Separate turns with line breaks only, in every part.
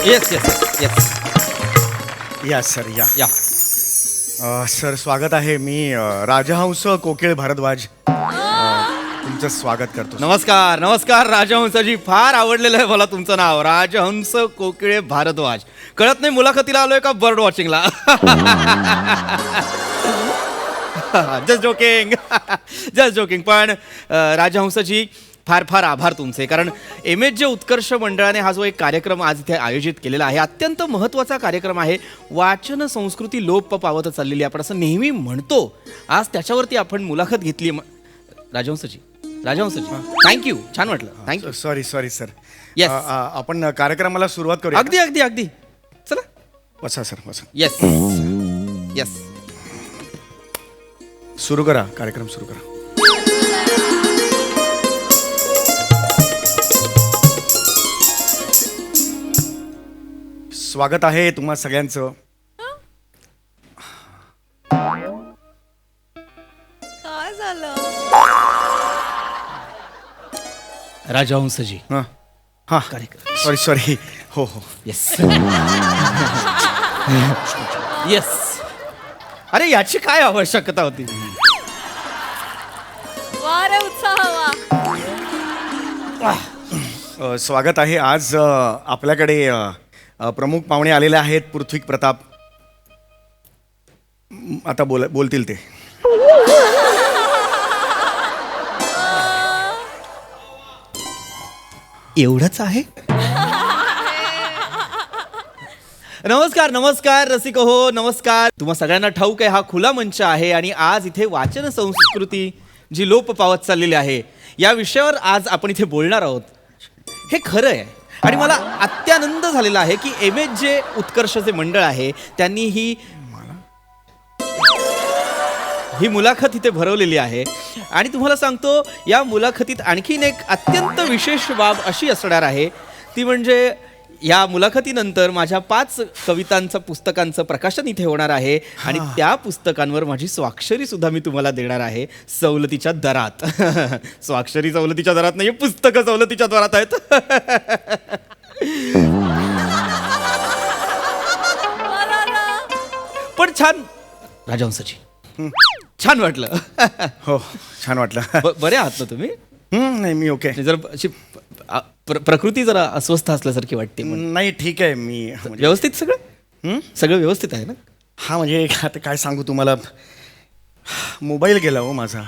Yes yes yes
या sir या
या
सर स्वागत आहे. मी राजहंस कोकिळ भारद्वाज तुमचं स्वागत करतो.
नमस्कार नमस्कार राजहंसजी. फार आवडलेलं आहे मला तुमचं नाव, राजहंस कोकिळे भारद्वाज. कळत नाही मुलाखतीला आलोय का बर्ड वॉचिंगला. Just joking just joking. पण राजहंसजी फार फार आभार तुमचे, कारण जे उत्कर्ष मंडळाने हा जो एक कार्यक्रम आज इथे आयोजित केलेला आहे, अत्यंत महत्त्वाचा कार्यक्रम आहे. वाचन संस्कृती लोप पावत चाललेली आपण असं नेहमी म्हणतो. आज त्याच्यावरती आपण मुलाखत घेतली. राजहंसजी थँक्यू, छान वाटलं. थँक्यू.
Sorry sir.
Yes.
आपण कार्यक्रमाला सुरुवात करूया.
अगदी अगदी अगदी. चला
बसा सर बसा.
Yes yes.
सुरू करा, कार्यक्रम सुरू करा. स्वागत आहे तुम्हा सगळ्यांचं.
काय झालं?
राजहंसजी
हां हां
कार्यक्रम.
सॉरी हो हो.
Yes yes. अरे याची काय आवश्यकता होती?
वा रे उत्साह वा.
स्वागत आहे. आज आपल्याकडे प्रमुख पाहुणे आलेले आहेत. पृथ्वी प्रताप आता बोलतील ते.
एवढंच आहे? नमस्कार नमस्कार रसिक हो, नमस्कार. तुम्हा सगळ्यांना ठाऊक आहे हा खुला मंच आहे आणि आज इथे वाचन संस्कृती जी लोप पावत चाललेली आहे या विषयावर आज आपण इथे बोलणार आहोत. हे खरं आहे आणि मला अत्यानंद झालेला आहे की जे उत्कर्षचे मंडळ आहे त्यांनी ही मुलाखत इथे भरवलेली आहे. आणि तुम्हाला सांगतो या मुलाखतीत आणखीन एक अत्यंत विशेष बाब अशी असणार आहे, ती म्हणजे या मुलाखतीनंतर माझ्या 5 कवितांचं पुस्तकांचं प्रकाशन इथे होणार आहे आणि त्या पुस्तकांवर माझी स्वाक्षरी सुद्धा मी तुम्हाला देणार आहे सवलतीच्या दरात. स्वाक्षरी सवलतीच्या दरात नाही, पुस्तकं सवलतीच्या दरात आहेत. पण छान राजहंसजी, छान वाटलं.
हो छान वाटलं.
बरे आहात ना तुम्ही?
नाही मी ओके.
जर अशी प्रकृती जरा अस्वस्थ असल्यासारखी वाटते.
नाही ठीक आहे. मी
व्यवस्थित सगळं व्यवस्थित आहे ना?
हा म्हणजे आता काय सांगू तुम्हाला, मोबाईल गेला हो माझा.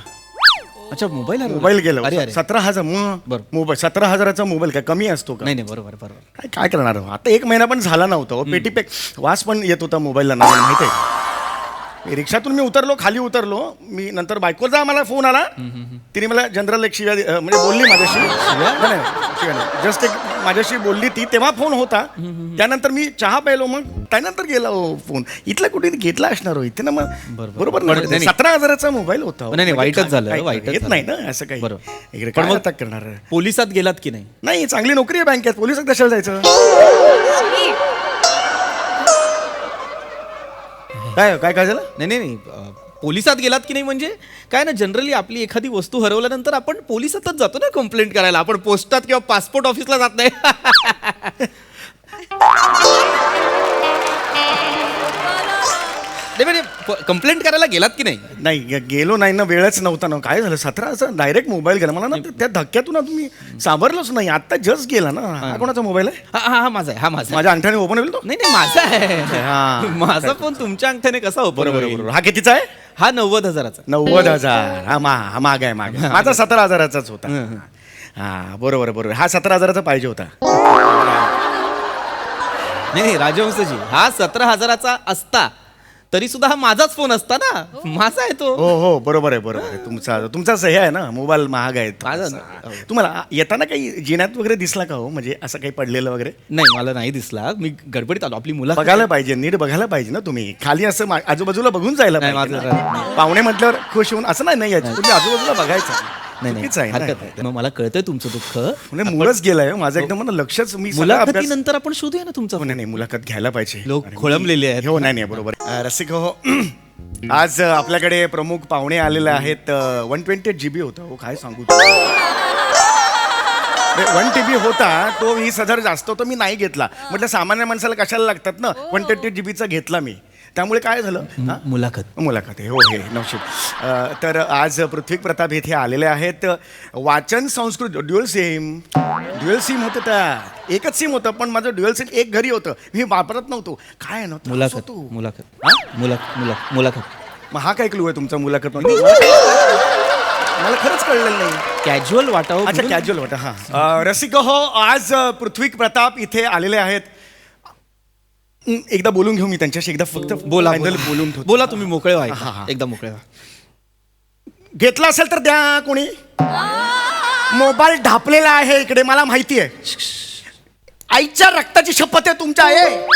अच्छा
मोबाईल गेला.
अरे अरे
17,000
बरं.
मोबाईल 17,000चा मोबाईल काय कमी असतो का?
नाही बरोबर बरोबर.
काय करणार हो? आता 1 महिना पण झाला नव्हता हो. पेटी पॅक वास पण येत होता मोबाईलला. नाही माहिती आहे. रिक्षातून मी उतरलो, खाली उतरलो मी. नंतर बायकोचा मला फोन आला. तिने मला जनरल एक शिव्या म्हणजे बोलली माझ्याशी. नाही जस्ट एक माझ्याशी बोलली ती, तेव्हा फोन होता. त्यानंतर मी चहा प्यायलो, मग त्यानंतर गेला हो फोन. इथला कुठे घेतला असणार हो इथे ना. मग बरोबर 17,000चा मोबाईल होता.
नाही वाईटच झालं. वाईटच
येत नाही ना असं काही.
बरोबर.
पण मग करणार.
पोलिसात गेलात की नाही?
नाही, चांगली नोकरी आहे बँकेत. पोलिसात कशाला जायचं? काय झालं?
नाही पोलिसात गेलात की नाही म्हणजे काय ना, जनरली आपली एखादी वस्तू हरवल्यानंतर आपण पोलिसातच जातो ना कंप्लेंट करायला. आपण पोस्टात किंवा पासपोर्ट ऑफिसला जात नाही. म्हणजे कंप्लेंट करायला गेलात की नाही?
नाही गेलो नाही ना, वेळच नव्हता ना. काय झालं 17,000 डायरेक्ट मोबाईल गेला मला ना. त्या धक्क्यातून तुम्ही सावरलोच नाही. आता जस्ट गेला ना. हा कोणाचा मोबाईल आहे?
हा माझा आहे. हा माझा.
माझ्या अंगठ्याने ओपन होईल तो?
नाही माझा आहे. माझा फोन तुमच्या अंगठ्याने कसा ओपन होईल?
बरोबर. हा कितीचा आहे?
हा 90,000चा.
90,000. हा माग आहे. माझा 17,000चाच होता. हा बरोबर. हा 17,000चा पाहिजे होता.
नाही राजहंसजी, हा 17,000चा असता तरी सुद्धा हा माझाच फोन असता ना. माझा आहे तो.
हो बरोबर आहे. तुमचा सही आहे ना. मोबाईल महाग आहे. तुम्हाला येताना काही जिन्यात वगैरे दिसला का हो? म्हणजे असं काही पडलेलं वगैरे?
नाही मला नाही दिसला. मी गडबडीत आलो. आपली मुलं
बघायला पाहिजे, नीट बघायला पाहिजे ना तुम्ही. खाली असं आजूबाजूला बघून जायला पाहिजे. पाहुणे म्हटल्यावर खुश होऊन असं नाही यायचं. तुम्ही आजूबाजूला बघायचं.
नाही हरकत आहे. मग मला कळतंय तुमचं दुःख.
म्हणजे मुलंच गेलाय माझं एकदम लक्षच. मी
मुलाखतीनंतर आपण शोधूया ना तुमचं.
नाही मुलाखत घ्यायला पाहिजे.
लोक खोळंबलेले आहेत.
हो नाही बरोबर. रसिक हो, आज आपल्याकडे प्रमुख पाहुणे आलेले आहेत. 128 GB होतं हो. काय सांगू. 1 TB होता तो 20,000 जास्त होता मी नाही घेतला म्हटलं सामान्य माणसाला कशाला लागतात ना 128 GB घेतला मी त्यामुळे काय झालं हा? मुलाखत आहे हो हे नवशीब तर आज पृथ्वी प्रताप इथे आलेले आहेत वाचन संस्कृत ड्युअल सिम होतं त्यात एकच सिम होतं पण माझं ड्युअल सिम एक घरी होतं मी वापरत नव्हतो काय आहे ना
मुलाखत
मग हा काय क्लू आहे तुमचा मुलाखत मला खरंच कळलेलं नाही
कॅज्युअल वाटावं
अच्छा कॅज्युअल वाटा हा रसिक हो आज पृथ्वी प्रताप इथे आलेले आहेत एकदा बोलून घेऊ मी त्यांच्याशी एकदा फक्त
बोला
बोलून ठेवतो.
बोला तुम्ही मोकळे व्हा
हा, हा.
एकदा मोकळे व्हा
घेतला असेल तर द्या कोणी मोबाईल ढापलेला आहे इकडे मला माहिती आहे आईच्या रक्ताची शपथ आहे तुमच्या आहे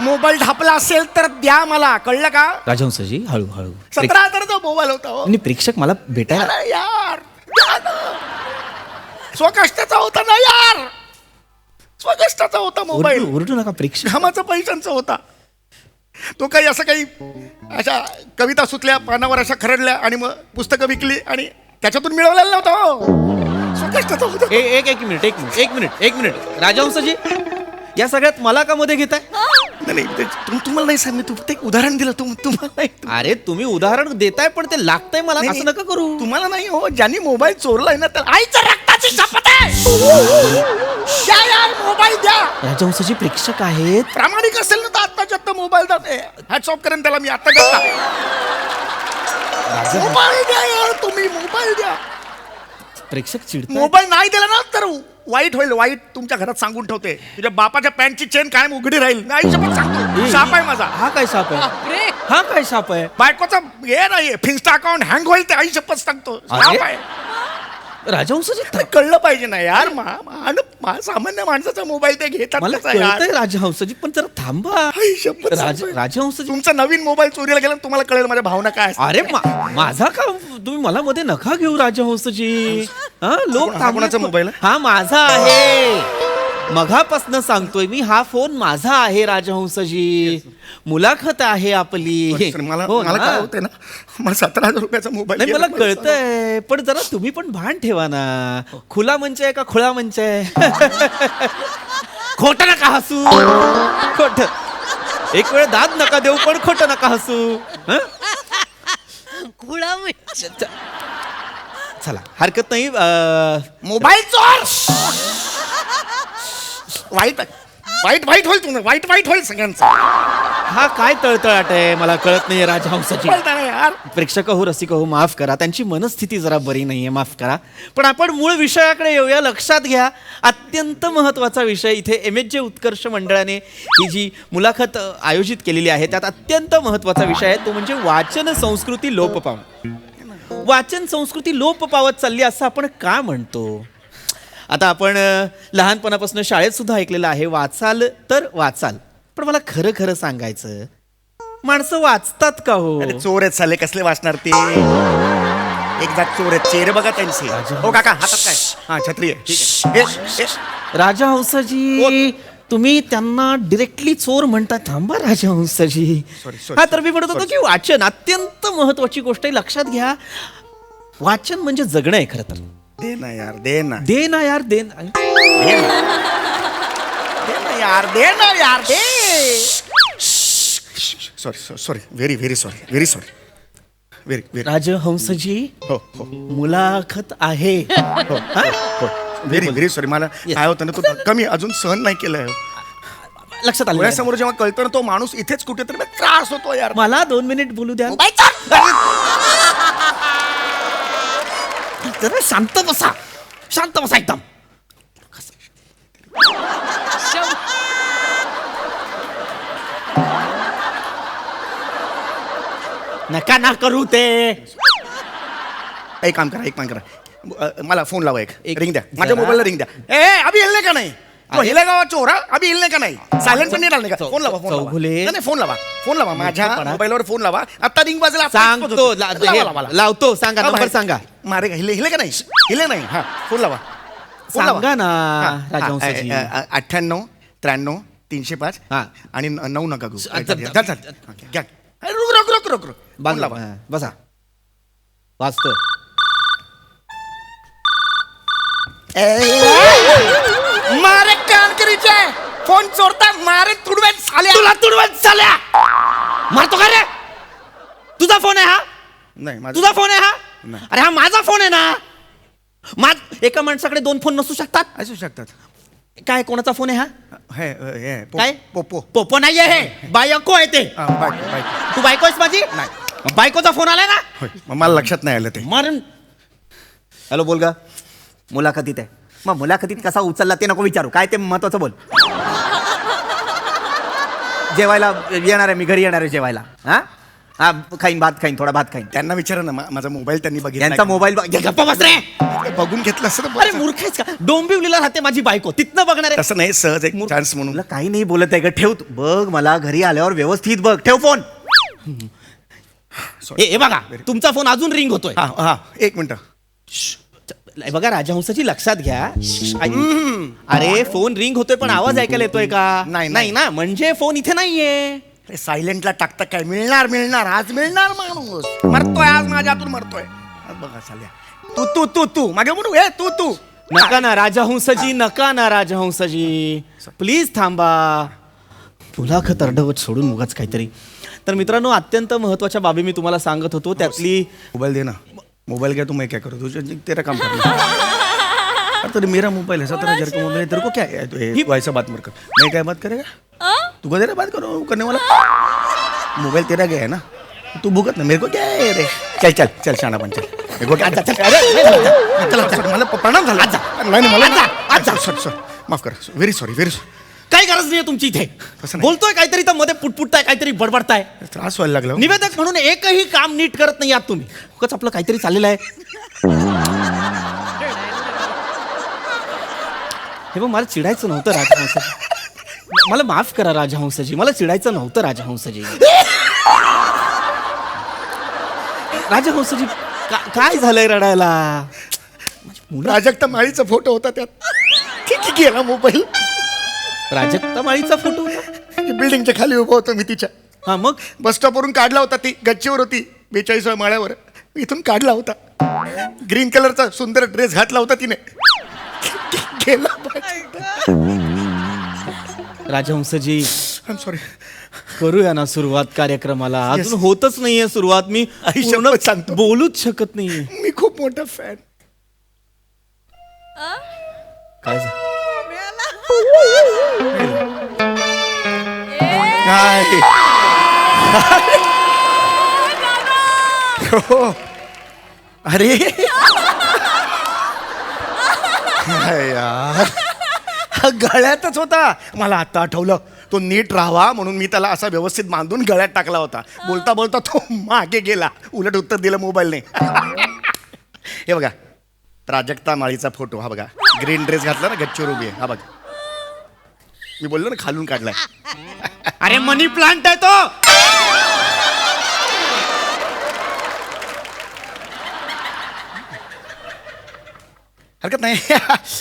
मोबाईल ढापला असेल तर द्या मला कळलं का
राजहंसजी हळू
17,000चा मोबाईल होता हो.
आणि प्रेक्षक मला भेटायला
अरे यार द्या ना. स्वकष्टाचा होता ना यार स्वकष्टाचा होता मोबाईल
ओरडू नका प्रेक्षक
घामाचा पैशांचा होता तो काही असं काही अशा कविता सुचल्या पानावर अशा खरडल्या आणि मग पुस्तकं विकली आणि त्याच्यातून मिळवलेला नव्हता हो. स्वकष्टाचा होता
एक मिनिट राजहंसजी या सगळ्यात मला का मध्ये घेताय
नाही तुम्हाला नाही सांग मी फक्त एक उदाहरण दिलं तुम्हाला नाही
अरे तुम्ही उदाहरण देताय पण ते लागतंय मला
नाही,
असं नका करू
तुम्हाला नाही हो ज्यांनी मोबाईल चोरलाय ना तर आईच्या रक्ताची शपथ आहे द्या यार मोबाईल द्या
राजहंसजी प्रेक्षक आहेत
प्रामाणिक असेल ना तर आत्ताच्या आत्ता मोबाईल जाते हॅट्स ऑफ करेन त्याला मी आता देता मोबाईल द्या यार तुम्ही मोबाईल द्या
प्रेक्षक चिडतात
मोबाईल नाही दिला ना तर वाईट होईल वाईट तुमच्या घरात सांगून ठेवते तुझ्या बापाच्या पॅन्टची चेन कायम उघडी राहील नाही शपथ सांगतो शाप आहे माझा
हा काय साप आहे
बापरे.
हा काय साप आहे
बायकोचा हे नाही फिन्स्टा अकाउंट हँग होईल ते आई शपथ सांगतो शाप
अरे?
आहे
राजहंसजी
अरे कळलं पाहिजे ना यार सामान्य माणसाचा मोबाईल ते घेतात
मला
कसा यार?
कळतंय राजहंसजी पण जरा थांबा
आई शपथ सांगतोय.
राजहंसजी
तुमचा नवीन मोबाईल चोरीला गेला ना तुम्हाला कळेल माझ्या भावना काय असतात.
अरे माझा का तुम्ही मला मध्ये नका घेऊ राजहंसजी हा लोक
हा कोणाचा मोबाईल आहे?
हा माझा आहे मघापासनं सांगतोय मी हा फोन माझा आहे राजहंसजी मुलाखत आहे आपली
सर, मला
हो
मला
ना?
काय होतंय ना मला 17,000 रुपयाचा मोबाईल
नाही मला
गेला.
कळतंय पण जरा तुम्ही पण भान ठेवा ना खुला मंच आहे का खुळा मंच आहे खोट नका हसू खोट एक वेळ दाद नका देऊ पण खोट नका हसू हं?
खुळा म्हणजे
चला हरकत नाही
मोबाईल चोर वाईट वाईट होईल तुम्हाला वाईट होईल सगळ्यांचं
हा काय तळतळाट आहे मला कळत नाही राजहंसाची
कळतं ना यार
प्रेक्षक हो रसिक हो माफ करा त्यांची मनस्थिती जरा बरी नाहीये माफ करा पण आपण मूळ विषयाकडे येऊया लक्षात घ्या अत्यंत महत्त्वाचा विषय इथे MHJ उत्कर्ष मंडळाने ही जी मुलाखत आयोजित केलेली आहे त्यात अत्यंत महत्त्वाचा विषय आहे तो म्हणजे वाचन संस्कृती लोप पावणं वाचन संस्कृती लोप पावत चालली असं आपण का म्हणतो आता आपण लहानपणापासून शाळेत सुद्धा ऐकलेलं आहे वाचाल तर वाचाल पण मला खरं खरं सांगायचं माणसं वाचतात का हो
अरे चोर आहेत साले कसले वाचणार ते एकदा चोर आहेत चेहरे बघा त्यांचे हो काका हातात काय हा छत्री आहे ठीक आहे
राजहंसजी तुम्ही त्यांना डिरेक्टली चोर म्हणता थांबा राजहंसजी
Sorry,
हा तर मी म्हणत होतो की वाचन अत्यंत महत्वाची गोष्ट आहे लक्षात घ्या वाचन म्हणजे जगणं आहे खरं तर
दे ना यार दे ना
दे ना यार दे ना.
दे ना यार दे ना यार दे सॉरी व्हेरी सॉरी
राजहंसजी
हो
मुलाखत आहे
हो व्हेरी सॉरी मला काय होतं ना तो कमी अजून सहन नाही केलंय
लक्षात आलं
डोळ्यासमोर जेव्हा कळतं ना तो माणूस इथेच कुठेतरी त्रास होतो यार
मला 2 मिनिट बोलू द्या जरा शांत बसा एकदम नका ना करू ते
एक काम करा मला फोन लावा एक रिंग द्या
जरा.
माझ्या मोबाईलला रिंग द्या ए अभि हिलने का नाही तो
अरे.
हिलेगा चोर अभि हिलने का नाही सायलेंट पण नाही डालने का फोन लावा
चौगुले.
नाही फोन लावा माझ्या मोबाईलवर फोन लावा आता रिंग वाजला
सांगतो लावतो सांगा नंबर सांगा
मारे का हिले का नाही हिले नाही हा फोन लावा
सांगा ना राजहंसजी
98 93 305
हा.
आणि 9 नका गु
अच्छा.
घ्या रुक
बांध लावा बसा वाचतोय
फोन चोरता मारे तुडवेन साल्या.
तुला तुडवत चाल्या मारतो का रे? तुझा फोन आहे हा?
नाही माझं-
तुझा फोन आहे हा?
नाही.
अरे हा माझा फोन आहे ना. एका माणसाकडे 2 फोन नसू शकतात.
असू शकतात.
काय कोणाचा फोन आहे हा?
हे
काय?
पोपो.
पोपो नाहीये हे, बायको आहे ते.
बायको बायको.
तू बायको आहेस माझी?
नाही.
बायकोचा फोन आलाय ना?
होय, मग मला लक्षात नाही आलं ते.
मारण. हॅलो बोल गा. मुलाखतीत आहे. मग मुलाखतीत कसा उचलला ते नको विचारू. काय ते महत्वाचं बोल. जेवायला येणार आहे मी, घरी येणार आहे जेवायला. हा हा खाईन, भात खाईन, थोडा भात खाईन.
त्यांना विचारा ना माझा मोबाईल त्यांनी बघितला
यांचा
का?
मोबाईल गप्पा बस रे.
बघून घेतलं असतं तर
अरे
बरं.
मूर्ख आहेस का? डोंबिवलीला राहते माझी बायको, तिथनं बघणार आहे.
तसं नाही, सहज एक चान्स म्हणून.
तुला काही नाही बोलत आहे का? ठेव तू. बघ मला घरी आल्यावर व्यवस्थित बघ. ठेव फोन. हे बघा तुमचा फोन अजून रिंग होतोय.
हा हा, एक मिनिट.
हे बघा राजहंसाची लक्षात घ्या. अरे फोन रिंग होतोय पण आवाज ऐकायला येतोय का?
नाही,
नाही ना, म्हणजे फोन इथे नाहीये.
सायलेंटला टाकता काय? मिळणार आज मिळणार माणूस. मरतोय आज माझ्या हातून मरतोय. आज बघा साल्या. तू तू तू तू मागे म्हणू हे तू तू.
नका ना राजहंसजी, नका ना राजहंसजी, प्लीज थांबा. मुलाखत अर्धवट सोडून उगाच काहीतरी. तर मित्रांनो अत्यंत महत्वाच्या बाबी मी तुम्हाला सांगत होतो. त्यातली
मोबाइल दे ना. मोबाइल क्या, तू मैं क्या करूँ? तुझे तेरा काम करना. तो मेरा मोबाइल है, 17,000 का मोबाइल है, तेरे को क्या है? तू ऐसा बात मत कर. मैं क्या बात करेगा? तू को तेरा बात करो करने वाला. मोबाइल तेरा गया है ना, तू भुगत ना. मेरे को क्या है रे? चल चल चल शाना बन चल. मेरे को क्या? चल मला प्रणाम झाला. नाही मला सॉरी माफ कर. Very sorry very sorry.
काही गरज नाहीये तुमची इथे.
तसं नाही.
बोलतोय काहीतरी तर मध्ये पुटपुटताय, काहीतरी बडबडताय.
त्रास व्हायला लागला.
निवेदक म्हणून एकही काम नीट करत नाही आहात तुम्ही. उगाच आपलं काहीतरी चाललेलं आहे. हे बघ मला चिडायचं नव्हतं राजहंसजी. मला माफ करा राजहंसजी, मला चिडायचं नव्हतं राजहंसजी. राजहंसजी काय झालंय रडायला?
प्राजक्ता माळीचा फोटो होता त्यात. किती गेला मोबाईल.
प्राजक्ता माळीचा फोटो होता.
बिल्डिंगच्या खाली उभा होतो मी तिच्या.
हा मग
बस स्टॉपवरून काढला होता. ती गच्चीवर होती 42व्या माळ्यावर. इथून काढला होता. ग्रीन कलरचा सुंदर ड्रेस घातला होता तिने. गेला.
राजहंसजी
आय एम सॉरी.
करूया ना सुरुवात कार्यक्रमाला. अजून होतच नाहीये सुरुवात. मी
शपथ सांगतो.
बोलूच शकत नाहीये.
मी खूप मोठा फॅन.
काय झालं?
काय हो. अरे यार, हा गळ्यातच होता. मला आता आठवलं. तो नीट राहावा म्हणून मी त्याला असा व्यवस्थित बांधून गळ्यात टाकला होता. बोलता बोलता तो मागे गेला. उलट उत्तर दिलं मोबाईलने. हे बघा प्राजक्ता माळीचा फोटो. हा बघा ग्रीन ड्रेस घातला ना, गच्चीवर उभी आहे. हा बघा मी बोललो ना खालून काढलाय.
अरे मनी प्लांट आहे तो.
हरकत नाही.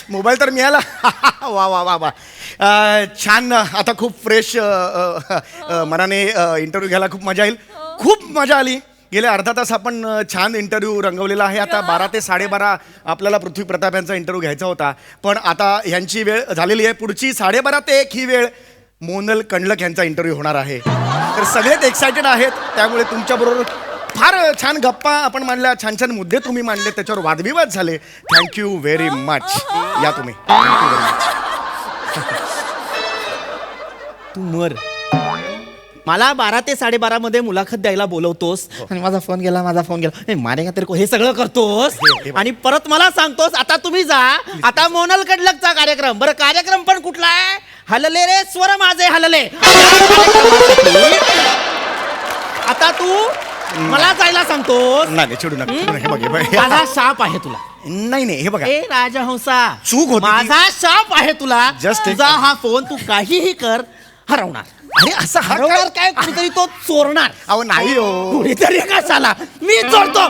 मोबाईल तर मिळाला. वा वा वा वा. छान. आता खूप फ्रेश मनाने इंटरव्ह्यू घ्यायला खूप मजा येईल. खूप मजा आली. गेले अर्धा तास आपण छान इंटरव्ह्यू रंगवलेला आहे. आता 12 ते 12:30 आपल्याला पृथ्वी प्रताप यांचा इंटरव्ह्यू घ्यायचा होता. पण आता ह्यांची वेळ झालेली आहे. पुढची 12:30 ते 1 ही वेळ मोनल कंडलक यांचा इंटरव्ह्यू होणार आहे. तर सगळेच एक्सायटेड आहेत. त्यामुळे तुमच्याबरोबर फार छान गप्पा आपण मांडल्या. छान छान मुद्दे तुम्ही मांडले. त्याच्यावर वादविवाद झाले. Thank you very much. या तुम्ही. Thank you very much.
तू मर. मला 12 ते 12:30 मध्ये मुलाखत द्यायला बोलवतोस आणि माझा फोन गेला, माझा फोन गेला. नाही मारेगा तेरे को. हे सगळं करतोस
हे
आणि परत मला सांगतोस आता तुम्ही जा. आता मोनल कडलकचा कार्यक्रम. बरं कार्यक्रम पण कुठला आहे? हलले रे स्वर माझे हलले. आता तू मला जायला सांगतोस.
नाही चिडू नका. चिडू नका. हे बघ, हे बघ.
माझा शाप आहे तुला.
नाही नाही हे बघा.
ए राजहंसा
चूक होती ती.
माझा शाप आहे तुला.
Just
तुझा हा फोन तू काहीही कर हरवणार.
अरे असं
हरवणार काय? कुणीतरी तो चोरणार.
अहो नाही हो.
कुणीतरी कशाला मी चोरतो.